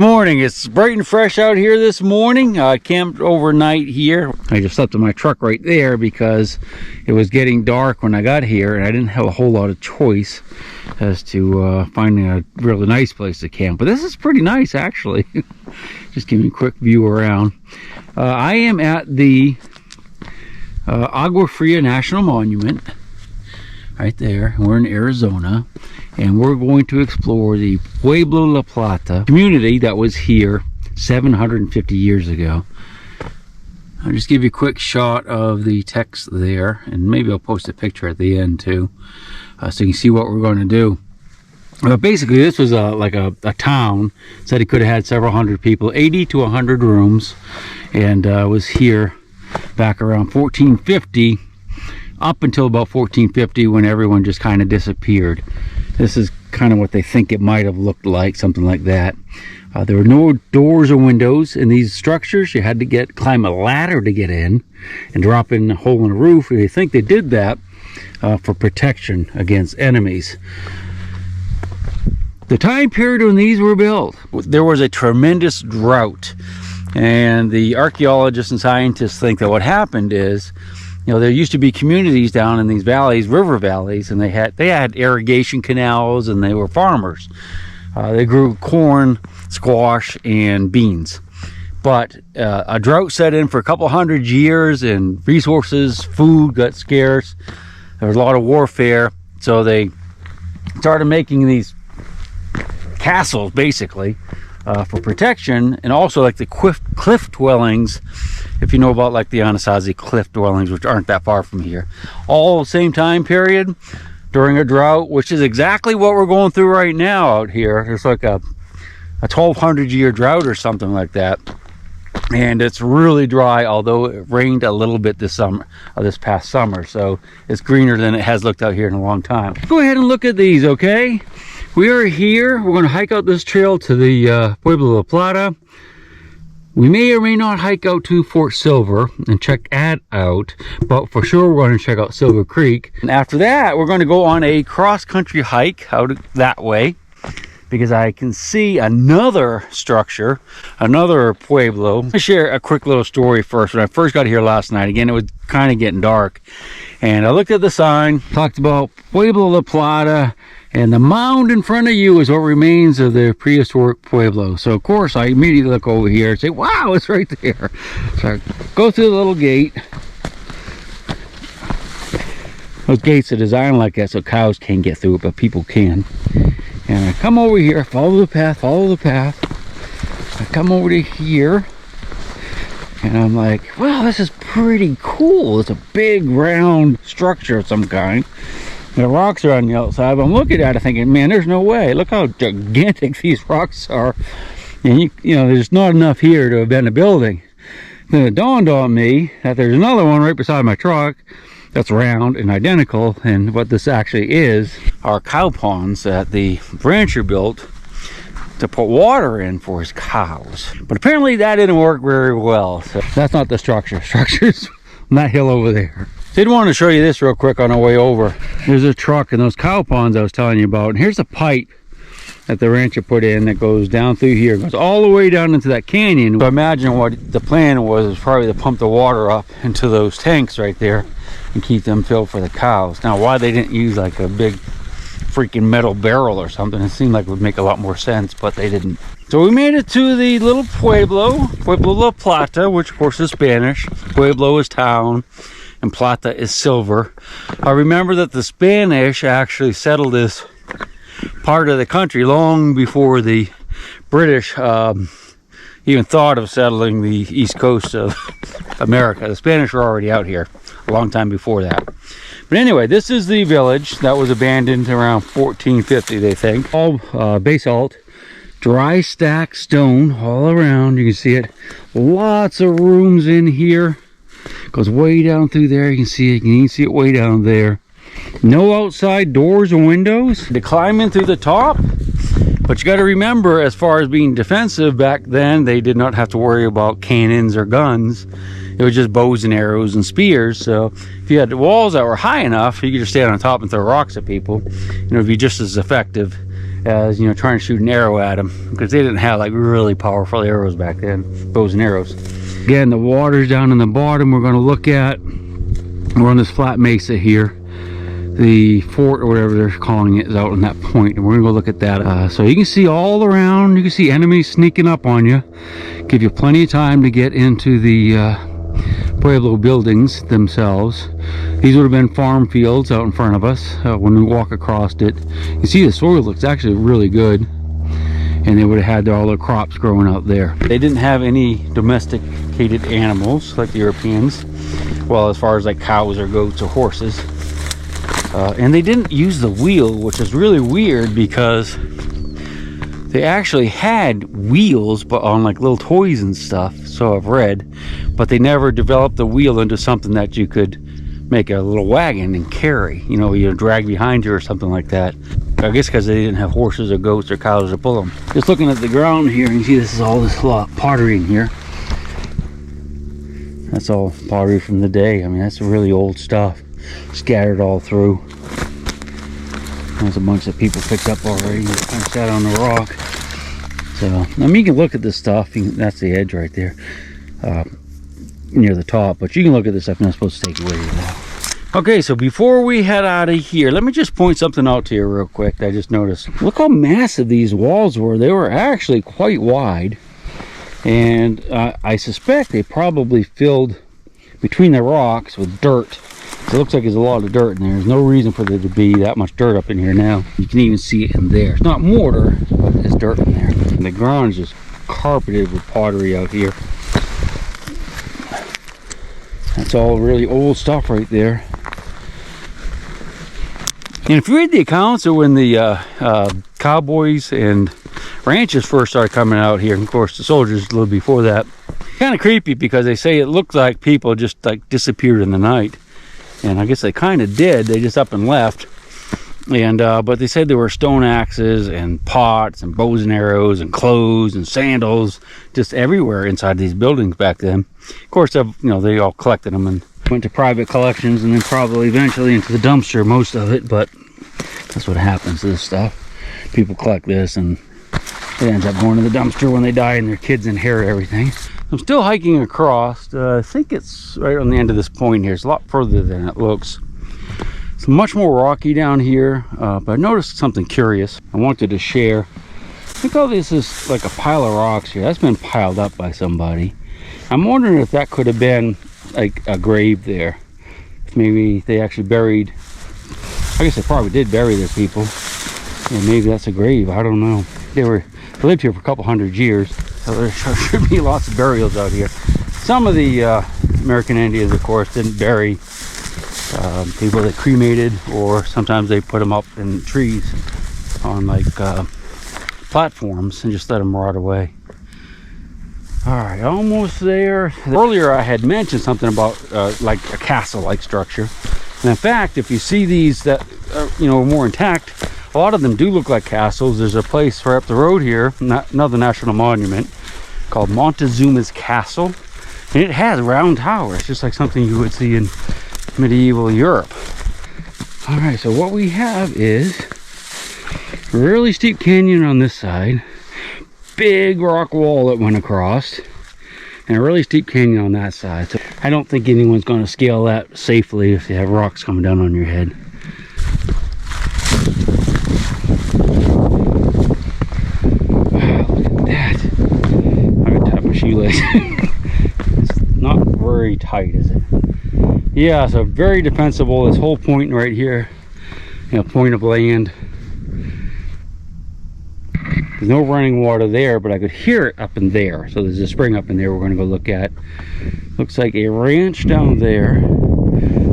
Morning, it's bright and fresh out here this morning. I camped overnight here. I just slept in my truck right there because it was getting dark when I got here and I didn't have a whole lot of choice as to finding a really nice place to camp. But this is pretty nice actually. Just give me a quick view around. I am at the Agua Fria National Monument right there. We're in Arizona. And we're going to explore the Pueblo La Plata community that was here 750 years ago. I'll just give you a quick shot of the text there, and maybe I'll post a picture at the end too, so you can see what we're going to do. Basically, this was like a town. Said it could have had several hundred people, 80 to 100 rooms, and was here back around 1450, up until about 1450 when everyone just kind of disappeared. This is kind of what they think it might have looked like, something like that. There were no doors or windows in these structures. You had to climb a ladder to get in and drop in a hole in the roof. They think they did that for protection against enemies. The time period when these were built, there was a tremendous drought. And the archaeologists and scientists think that what happened is, you know, there used to be communities down in these valleys, river valleys, and they had irrigation canals, and they were farmers. They grew corn, squash, and beans. But a drought set in for a couple hundred years, and resources, food got scarce. There was a lot of warfare, so they started making these castles, basically, for protection, and also like the cliff dwellings. If you know about like the Anasazi cliff dwellings, which aren't that far from here, all the same time period during a drought, which is exactly what we're going through right now out here. There's like a 1200 year drought or something like that, and it's really dry, although it rained a little bit this past summer, so it's greener than it has looked out here in a long time. Go ahead and look at these, okay? We are here. We're going to hike out this trail to the Pueblo La Plata. We may or may not hike out to Fort Silver and check that out, but for sure we're going to check out Silver Creek. And after that, we're going to go on a cross-country hike out that way, because I can see another structure, another pueblo. I'm going to share a quick little story first. When I first got here last night, again, it was kind of getting dark, and I looked at the sign, talked about Pueblo La Plata, and the mound in front of you is what remains of the prehistoric pueblo. So of course I immediately look over here and say, wow, it's right there. So I go through the little gate. Those gates are designed like that so cows can't get through it, but people can. And I come over here, follow the path. I come over to here, and I'm like, wow, this is pretty cool. It's a big round structure of some kind. The rocks are on the outside, but I'm looking at it thinking, man, there's no way. Look how gigantic these rocks are. And you know, there's not enough here to have been a building. Then it dawned on me that there's another one right beside my truck that's round and identical, and what this actually is are cow ponds that the rancher built to put water in for his cows. But apparently that didn't work very well. So that's not the structure. Structure's on that hill over there. Did want to show you this real quick on our way over. There's a truck and those cow ponds I was telling you about. And here's a pipe that the rancher put in that goes down through here. It goes all the way down into that canyon. So imagine what the plan was probably to pump the water up into those tanks right there and keep them filled for the cows. Now, why they didn't use like a big freaking metal barrel or something, it seemed like it would make a lot more sense, but they didn't. So we made it to the little Pueblo La Plata, which of course is Spanish. Pueblo is town, and Plata is silver. I remember that the Spanish actually settled this part of the country long before the British even thought of settling the east coast of America. The Spanish were already out here a long time before that. But anyway, this is the village that was abandoned around 1450, they think. All basalt, dry stack stone all around. You can see it. Lots of rooms in here. Goes way down through there. You can see it. You can even see it way down there. No outside doors or windows to climb in through the top. But you got to remember, as far as being defensive back then, they did not have to worry about cannons or guns. It was just bows and arrows and spears. So if you had walls that were high enough, you could just stand on top and throw rocks at people. And it would be just as effective as, you know, trying to shoot an arrow at them, because they didn't have like really powerful arrows back then, bows and arrows. Again, the water's down in the bottom. We're going to look at, we're on this flat mesa here. The fort or whatever they're calling it is out on that point, and we're gonna go look at that. So you can see all around, you can see enemies sneaking up on you. Give you plenty of time to get into the Pueblo buildings themselves. These would have been farm fields out in front of us when we walk across it. You see the soil looks actually really good, and they would have had all their crops growing out there. They didn't have any domesticated animals like the Europeans, well, as far as like cows or goats or horses. And they didn't use the wheel, which is really weird, because they actually had wheels, but on like little toys and stuff, so I've read, but they never developed the wheel into something that you could make a little wagon and carry, you know, drag behind you or something like that. I guess because they didn't have horses or goats or cows to pull them. Just looking at the ground here, you can see this is all this pottery in here. That's all pottery from the day. I mean, that's really old stuff, scattered all through. There's a bunch that people picked up already, kind of sat on the rock. So, I mean, you can look at this stuff. That's the edge right there, near the top. But you can look at this stuff. You're not supposed to take away with that. Okay, so before we head out of here, let me just point something out to you real quick that I just noticed. Look how massive these walls were. They were actually quite wide. And I suspect they probably filled between the rocks with dirt. It looks like there's a lot of dirt in there. There's no reason for there to be that much dirt up in here now. You can even see it in there. It's not mortar, but there's dirt in there. And the ground is just carpeted with pottery out here. That's all really old stuff right there. And if you read the accounts of when the cowboys and ranches first started coming out here, and of course the soldiers a little before that, kind of creepy, because they say it looked like people just like disappeared in the night. And I guess they kind of did. They just up and left. And but they said there were stone axes and pots and bows and arrows and clothes and sandals just everywhere inside these buildings back then. Of course, you know, they all collected them and went to private collections, and then probably eventually into the dumpster, most of it. But that's what happens to this stuff. People collect this, and it ends up going to the dumpster when they die, and their kids inherit everything. I'm still hiking across. I think it's right on the end of this point here. It's a lot further than it looks. It's much more rocky down here, but I noticed something curious I wanted to share. I think all this is like a pile of rocks here. That's been piled up by somebody. I'm wondering if that could have been like a grave there. If maybe they actually buried, I guess they probably did bury their people. Yeah, maybe that's a grave. I don't know. They lived here for a couple hundred years. So there should be lots of burials out here. Some of the American Indians, of course, didn't bury people. They cremated, or sometimes they put them up in trees on like platforms and just let them rot away. All right, almost there. Earlier I had mentioned something about like a castle-like structure. And in fact, if you see these that are, you know, more intact, a lot of them do look like castles. There's a place right up the road here, another national monument, called Montezuma's Castle. And it has round towers, just like something you would see in medieval Europe. All right, so what we have is a really steep canyon on this side, big rock wall that went across, and a really steep canyon on that side. So I don't think anyone's going to scale that safely if you have rocks coming down on your head. Shoelace. It's not very tight, is it? Yeah, so very defensible. This whole point right here, you know, point of land. There's no running water there, but I could hear it up in there. So there's a spring up in there we're going to go look at. Looks like a ranch down there.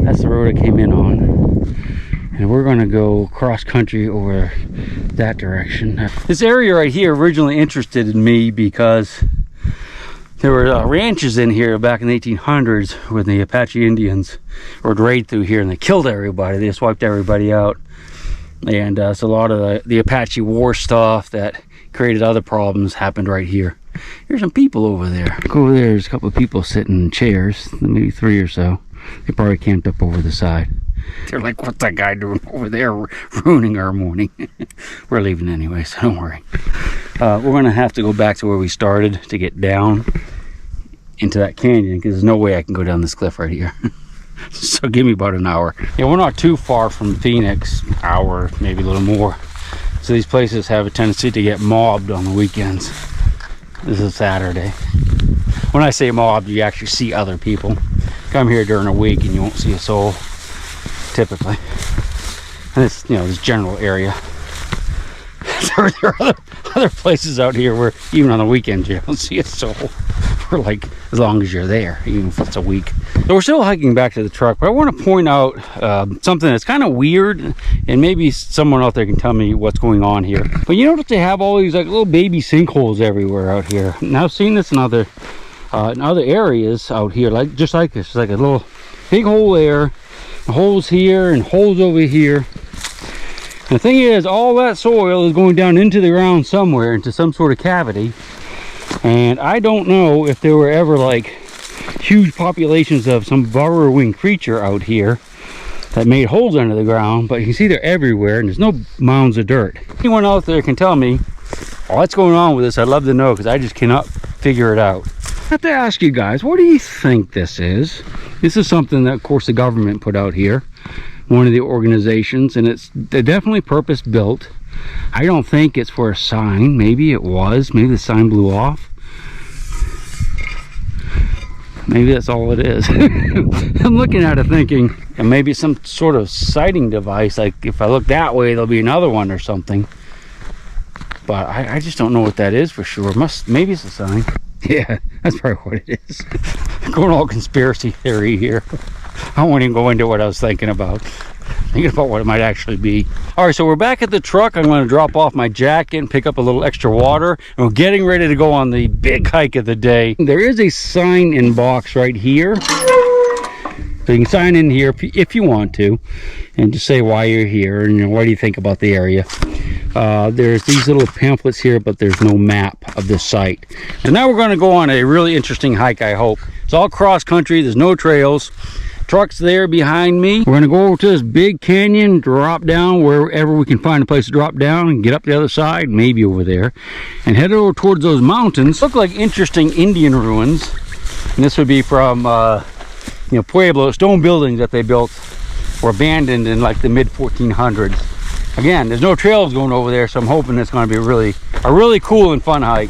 That's the road I came in on. And we're going to go cross country over that direction. This area right here originally interested in me because there were ranches in here back in the 1800s when the Apache Indians would raid through here, and they killed everybody. They just wiped everybody out. And so a lot of the Apache war stuff that created other problems happened right here. Here's some people over there. Look over there, there's a couple of people sitting in chairs, maybe 3 or so. They probably camped up over the side. They're like, what's that guy doing over there ruining our morning? We're leaving anyway, so don't worry. We're going to have to go back to where we started to get down into that canyon, because there's no way I can go down this cliff right here. So give me about an hour. Yeah, we're not too far from Phoenix, hour, maybe a little more. So these places have a tendency to get mobbed on the weekends. This is Saturday. When I say mobbed, you actually see other people. Come here during a week and you won't see a soul, typically. And it's, you know, this general area. There are other places out here where even on the weekends you don't see a soul for like as long as you're there, even if it's a week. So we're still hiking back to the truck, but I want to point out something that's kind of weird, and maybe someone out there can tell me what's going on here. But you notice they have all these like little baby sinkholes everywhere out here. And I've seen this in other areas out here, like just like this. It's like a little big hole there, holes here and holes over here. And the thing is, all that soil is going down into the ground somewhere, into some sort of cavity. And I don't know if there were ever like huge populations of some burrowing creature out here that made holes under the ground, but you can see they're everywhere and there's no mounds of dirt. Anyone out there can tell me what's going on with this, I'd love to know, because I just cannot figure it out. I have to ask you guys, what do you think this is? This is something that, of course, the government put out here, one of the organizations, and they're definitely purpose built. I don't think it's for a sign. Maybe it was. Maybe the sign blew off. Maybe that's all it is. I'm looking at it thinking, and maybe some sort of sighting device. Like if I look that way, there'll be another one or something. But I just don't know what that is for sure. Maybe it's a sign. Yeah, that's probably what it is. Going all conspiracy theory here. I won't even go into what I was thinking about. Thinking about what it might actually be. All right, so we're back at the truck. I'm going to drop off my jacket and pick up a little extra water. And we're getting ready to go on the big hike of the day. There is a sign in box right here. So you can sign in here if you want to, and just say why you're here and, you know, what do you think about the area. There's these little pamphlets here, but there's no map of this site. And now we're going to go on a really interesting hike, I hope. It's all cross country. There's no trails. Truck's there behind me. We're going to go over to this big canyon, drop down wherever we can find a place to drop down, and get up the other side, maybe over there, and head over towards those mountains. Look like interesting Indian ruins. And this would be from you know, Pueblo, stone buildings that they built were abandoned in like the mid 1400s. Again, there's no trails going over there, so I'm hoping it's going to be a really cool and fun hike,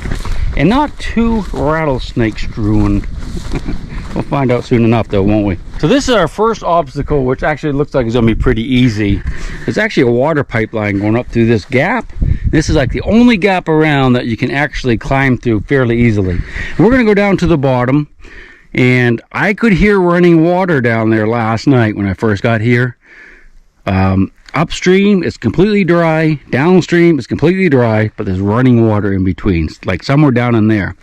and not too rattlesnake strewn. We'll find out soon enough though, won't we? So this is our first obstacle, which actually looks like it's going to be pretty easy. There's actually a water pipeline going up through this gap. This is like the only gap around that you can actually climb through fairly easily. We're going to go down to the bottom, and I could hear running water down there last night when I first got here. Upstream it's completely dry, downstream it's completely dry, but there's running water in between, like somewhere down in there.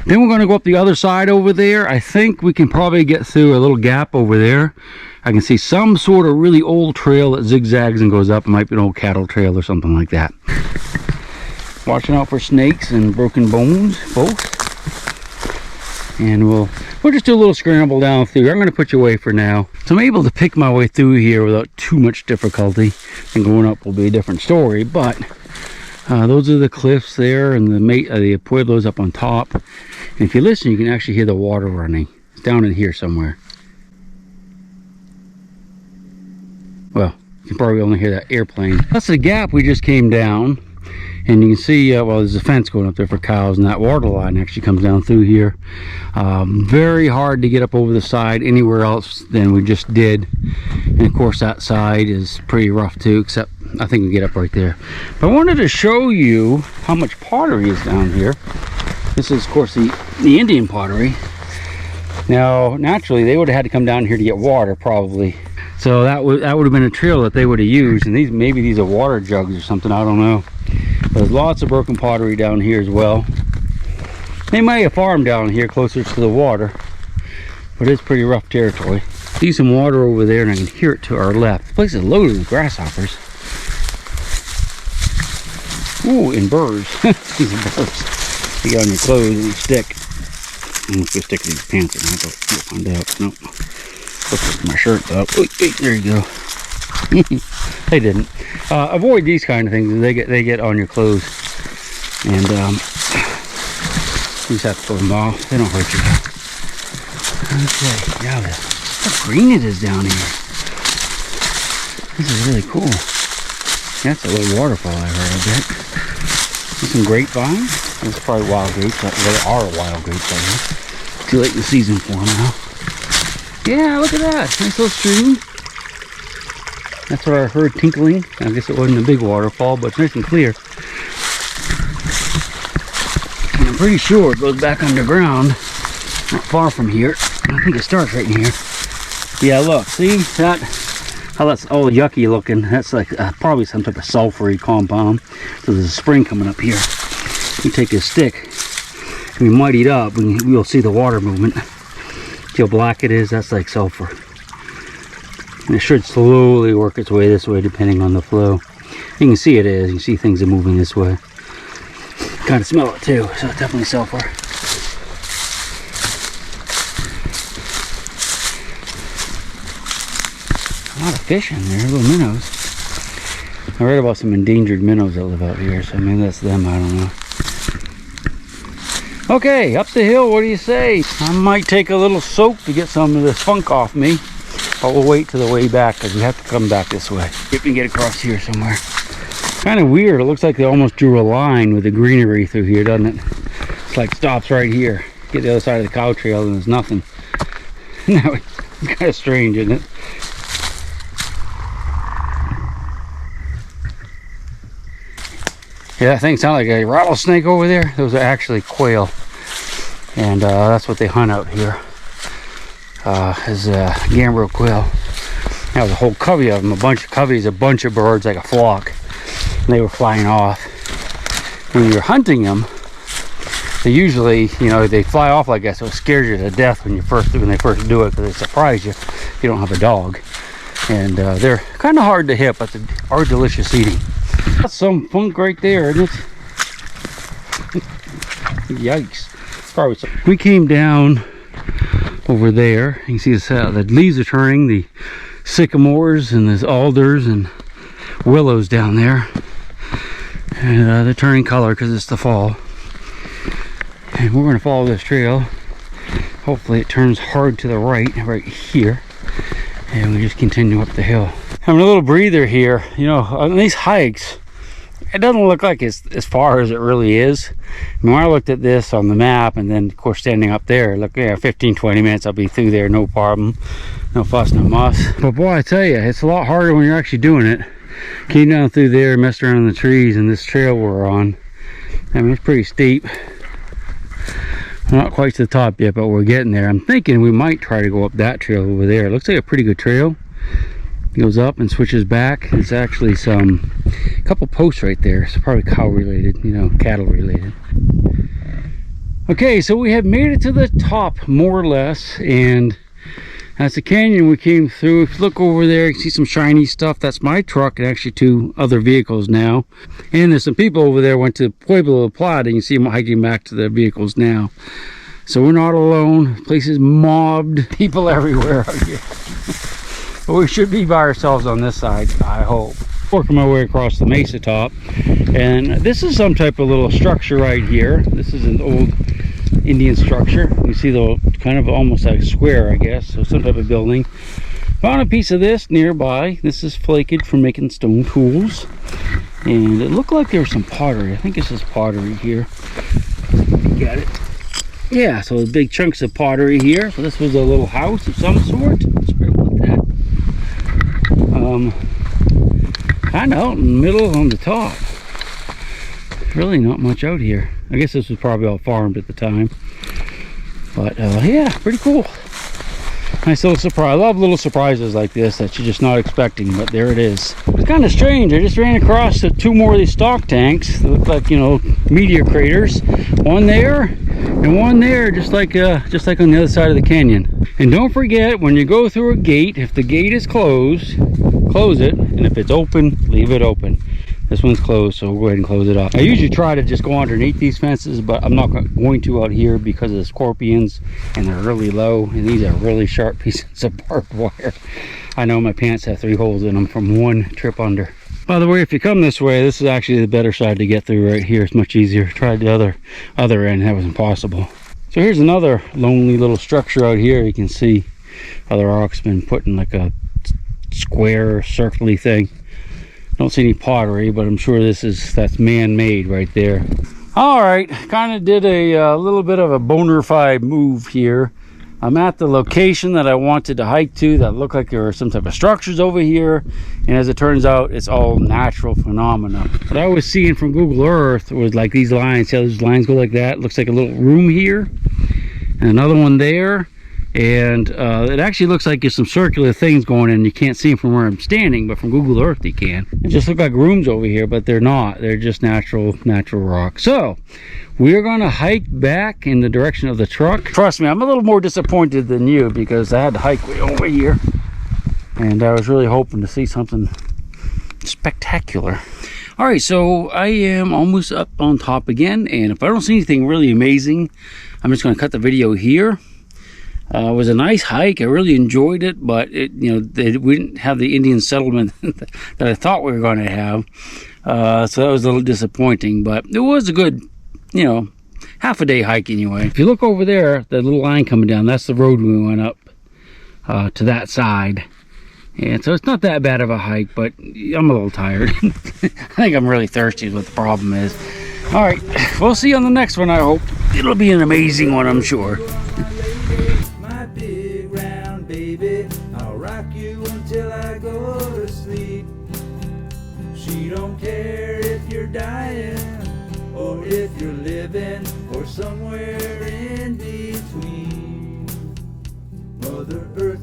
Then we're going to go up the other side over there. I think we can probably get through a little gap over there. I can see some sort of really old trail that zigzags and goes up. It might be an old cattle trail or something like that. Watching out for snakes and broken bones, both. And we'll just do a little scramble down through. I'm going to put you away for now. So I'm able to pick my way through here without too much difficulty. And going up will be a different story. But those are the cliffs there, and the pueblos up on top. And if you listen, you can actually hear the water running. It's down in here somewhere. Well, you can probably only hear that airplane. That's the gap we just came down. And you can see, well, there's a fence going up there for cows, and that water line actually comes down through here. Very hard to get up over the side anywhere else than we just did. And of course, that side is pretty rough too, except I think we get up right there. But I wanted to show you how much pottery is down here. This is, of course, the Indian pottery. Now, naturally, they would have had to come down here to get water, probably. So that would have been a trail that they would have used. And maybe these are water jugs or something, I don't know. There's lots of broken pottery down here as well. They might have farmed down here closer to the water, but it's pretty rough territory. See some water over there, and I can hear it to our left. The place is loaded with grasshoppers. Ooh, and birds. These are birds. You got on your clothes and you stick. I'm just gonna stick to these pants and I'll find out. Nope. Put my shirt up. There you go. They didn't. Avoid these kind of things. They get on your clothes, and you just have to pull them off. They don't hurt you. Okay, now how green it is down here. This is really cool. That's a little waterfall I heard, I bet. There's some grapevines. It's probably wild grapes. There are wild grapes out here. Too late in the season for them now. Yeah, look at that. Nice little stream. That's what I heard tinkling. I guess it wasn't a big waterfall, but it's nice and clear. And I'm pretty sure it goes back underground, not far from here. I think it starts right in here. Yeah, look, see that? How that's all yucky looking. That's like probably some type of sulfury compound. So there's a spring coming up here. You take a stick, and we muddy it up, and we'll see the water movement. See how black it is? That's like sulfur. And it should slowly work its way this way depending on the flow. You can see it is. You see things are moving this way. Kind of smell it too, so it's definitely sulfur. A lot of fish in there, little minnows. I read about some endangered minnows that live out here, so maybe that's them, I don't know. Okay, up the hill, what do you say? I might take a little soak to get some of this funk off me, but we'll wait till the way back because we have to come back this way. See if we can get across here somewhere. Kind of weird, it looks like they almost drew a line with the greenery through here, doesn't it? It's like stops right here. Get the other side of the cow trail and there's nothing. Now it's kind of strange, isn't it? Yeah, that thing sounded like a rattlesnake over there. Those are actually quail, and that's what they hunt out here. Is Gambrel quail. Now there's a whole covey of them, a bunch of coveys, a bunch of birds, like a flock. And they were flying off. When you're hunting them, they usually, you know, they fly off like that, so it scares you to death when they first do it, because they surprise you if you don't have a dog. And they're kind of hard to hit, but they are delicious eating. That's some funk right there, isn't it? Yikes. Probably some. We came down over there. You can see the leaves are turning, the sycamores and there's alders and willows down there. And they're turning color because it's the fall. And we're going to follow this trail. Hopefully it turns hard to the right here. And we just continue up the hill. Having a little breather here. You know, on these hikes, it doesn't look like it's as far as it really is. I mean, when I looked at this on the map, and then of course standing up there, look, yeah, 15-20 minutes I'll be through there, no problem, no fuss, no muss. But boy, I tell you, it's a lot harder when you're actually doing it. Came down through there, messed around in the trees, and this trail we're on, I mean, it's pretty steep. We're not quite to the top yet, but we're getting there. I'm thinking we might try to go up that trail over there. It looks like a pretty good trail. It goes up and switches back. It's actually a couple posts right there. It's probably cow related, you know, cattle related. Okay, so we have made it to the top more or less, and that's the canyon we came through. If you look over there, you can see some shiny stuff. That's my truck and actually two other vehicles now. And there's some people over there went to Pueblo de Plata. You can see them hiking back to their vehicles now. So we're not alone. The place is mobbed. People everywhere out here. But we should be by ourselves on this side, I hope. Working my way across the mesa top, and this is some type of little structure right here. This is an old Indian structure. You see the kind of almost like a square, I guess, so some type of building. Found a piece of this nearby. This is flaked from making stone tools, and it looked like there was some pottery. I think this is pottery here. Got it. Yeah, so big chunks of pottery here. So this was a little house of some sort. Let's with that. Kind of out in the middle on the top. Really not much out here. I guess this was probably all farmed at the time. But yeah, pretty cool. Nice little surprise. I love little surprises like this that you're just not expecting, but there it is. It's kind of strange. I just ran across two more of these stock tanks that look like, you know, meteor craters. One there and one there, just like on the other side of the canyon. And don't forget, when you go through a gate, if the gate is closed, close it, and if it's open, leave it open. This one's closed, so we'll go ahead and close it up. I usually try to just go underneath these fences, but I'm not going to out here because of the scorpions, and they're really low, and these are really sharp pieces of barbed wire. I know my pants have 3 holes in them from one trip under. By the way, if you come this way, this is actually the better side to get through right here. It's much easier. Tried the other end, that was impossible. So here's another lonely little structure out here. You can see how the rock's been put in like a square, circly thing. Don't see any pottery, but I'm sure that's man-made right there. All right, kind of did a little bit of a bona fide move here. I'm at the location that I wanted to hike to that looked like there were some type of structures over here, and as it turns out, it's all natural phenomena. What I was seeing from Google Earth was like these lines. See how those lines go like that? It looks like a little room here, and another one there, and it actually looks like there's some circular things going in. You can't see them from where I'm standing, but from Google Earth you can. It just look like rooms over here, but they're not. They're just natural rock. So we're gonna hike back in the direction of the truck. Trust me, I'm a little more disappointed than you because I had to hike way over here, and I was really hoping to see something spectacular. All right, so I am almost up on top again, and if I don't see anything really amazing, I'm just gonna cut the video here. It was a nice hike. I really enjoyed it, but we didn't have the Indian settlement that I thought we were going to have. So that was a little disappointing, but it was a good, half a day hike anyway. If you look over there, that little line coming down, that's the road we went up to that side. And so it's not that bad of a hike, but I'm a little tired. I think I'm really thirsty is what the problem is. All right, we'll see you on the next one, I hope. It'll be an amazing one, I'm sure. Until I go to sleep. She don't care if you're dying or if you're living or somewhere in between. Mother Earth